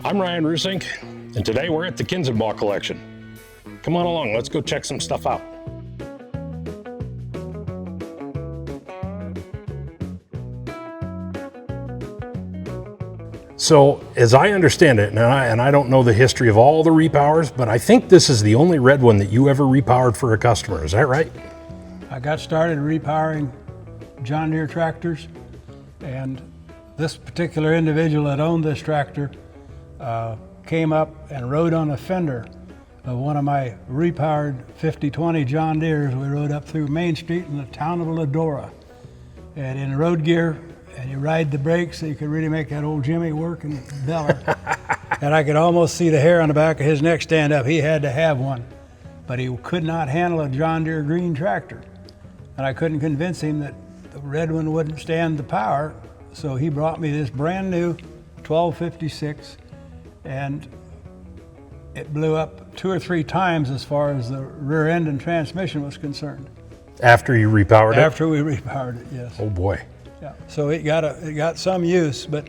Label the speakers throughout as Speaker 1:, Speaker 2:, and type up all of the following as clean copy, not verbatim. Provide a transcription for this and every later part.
Speaker 1: I'm Ryan Rusink, and today we're at the Kinzenbaw collection. Come on along, let's go check some stuff out. So, as I understand it, and I don't know the history of all the repowers, but I think this is the only red one that you ever repowered for a customer, is that right?
Speaker 2: I got started repowering John Deere tractors, and this particular individual that owned this tractor came up and rode on a fender of one of my repowered 5020 John Deeres. We rode up through Main Street in the town of Ladora. And in road gear, and you ride the brakes so you could really make that old Jimmy work and beller. And I could almost see the hair on the back of his neck stand up. He had to have one, but he could not handle a John Deere green tractor. And I couldn't convince him that the red one wouldn't stand the power, so he brought me this brand new 1256, and it blew up 2 or 3 times as far as the rear end and transmission was concerned.
Speaker 1: After you repowered it?
Speaker 2: After we repowered it, yes.
Speaker 1: Oh boy.
Speaker 2: Yeah. So it got some use, but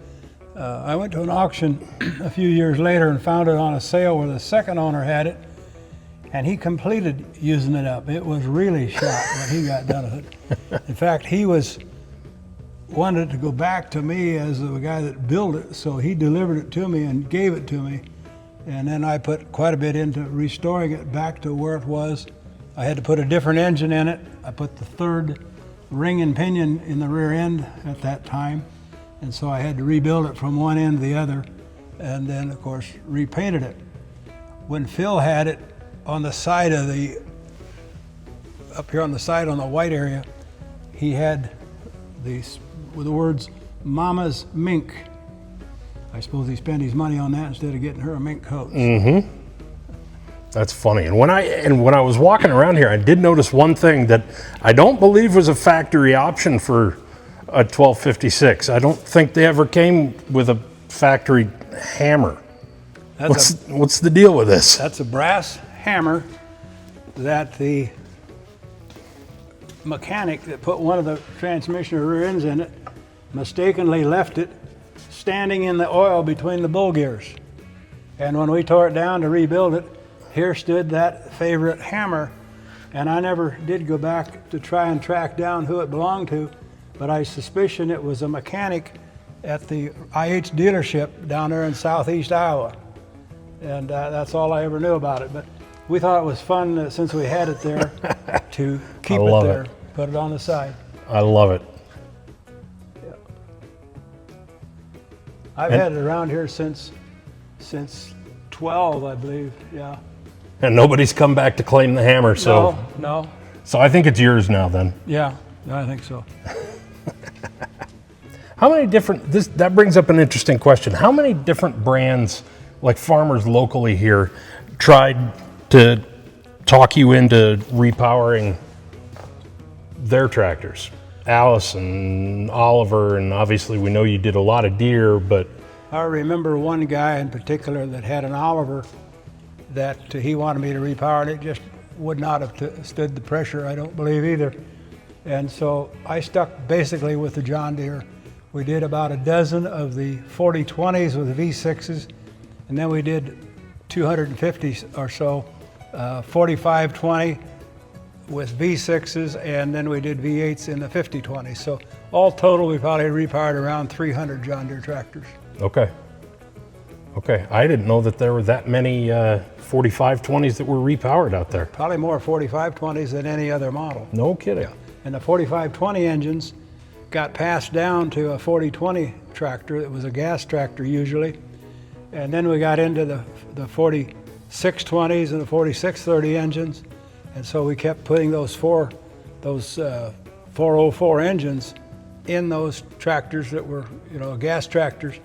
Speaker 2: I went to an auction a few years later and found it on a sale where the second owner had it, and he completed using it up. It was really shot when he got done with it. In fact, he wanted to go back to me as the guy that built it, so he delivered it to me and gave it to me. And then I put quite a bit into restoring it back to where it was. I had to put a different engine in it. I put the third ring and pinion in the rear end at that time, and so I had to rebuild it from one end to the other, and then of course repainted it. When Phil had it on the side of up here on the side on the white area, he had these with the words "Mama's Mink." I suppose he spent his money on that instead of getting her a mink coat.
Speaker 1: Mm-hmm. That's funny. And when I was walking around here, I did notice one thing that I don't believe was a factory option for a 1256. I don't think they ever came with a factory hammer. What's the deal with this?
Speaker 2: That's a brass hammer that the mechanic that put one of the transmission or rear ends in it mistakenly left it standing in the oil between the bull gears. And when we tore it down to rebuild it, here stood that favorite hammer, and I never did go back to try and track down who it belonged to, but I suspicion it was a mechanic at the IH dealership down there in southeast Iowa. And that's all I ever knew about it. But we thought it was fun, since we had it there, to keep it there, put it on the side.
Speaker 1: I love it.
Speaker 2: Yeah. I've had it around here since 12, I believe, yeah.
Speaker 1: And nobody's come back to claim the hammer, so.
Speaker 2: No.
Speaker 1: So I think it's yours now then.
Speaker 2: Yeah, I think so.
Speaker 1: How many different, that brings up an interesting question. How many different brands, like farmers locally here, tried to talk you into repowering their tractors? Alice and Oliver, and obviously we know you did a lot of Deere, but.
Speaker 2: I remember one guy in particular that had an Oliver that he wanted me to repower, and it just would not have stood the pressure, I don't believe either. And so I stuck basically with the John Deere. We did about a dozen of the 4020s with the V6s, and then we did 250 or so 4520 with V6s, and then we did V8s in the 5020s. So all total, we probably repowered around 300 John Deere tractors.
Speaker 1: Okay. I didn't know that there were that many 4520s that were repowered out there.
Speaker 2: Probably more 4520s than any other model.
Speaker 1: No kidding.
Speaker 2: Yeah. And the 4520 engines got passed down to a 4020 tractor. It was a gas tractor usually. And then we got into the 4620s and the 4630 engines. And so we kept putting those 404 engines in those tractors that were, gas tractors.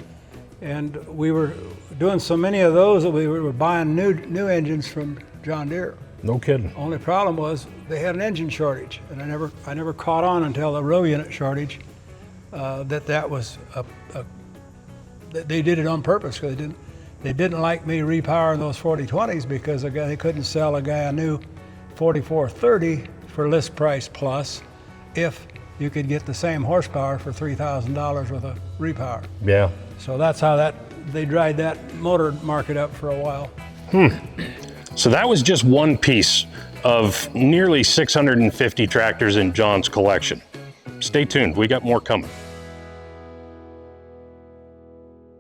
Speaker 2: And we were doing so many of those that we were buying new engines from John Deere.
Speaker 1: No kidding.
Speaker 2: Only problem was they had an engine shortage, and I never caught on until the row unit shortage that was that they did it on purpose, because they didn't like me repowering those 4020s because they couldn't sell a guy a new 4430 for list price plus if you could get the same horsepower for $3,000 with a repower.
Speaker 1: Yeah.
Speaker 2: So that's how that they dried that motor market up for a while.
Speaker 1: So that was just one piece of nearly 650 tractors in Jon's collection. Stay tuned, we got more coming.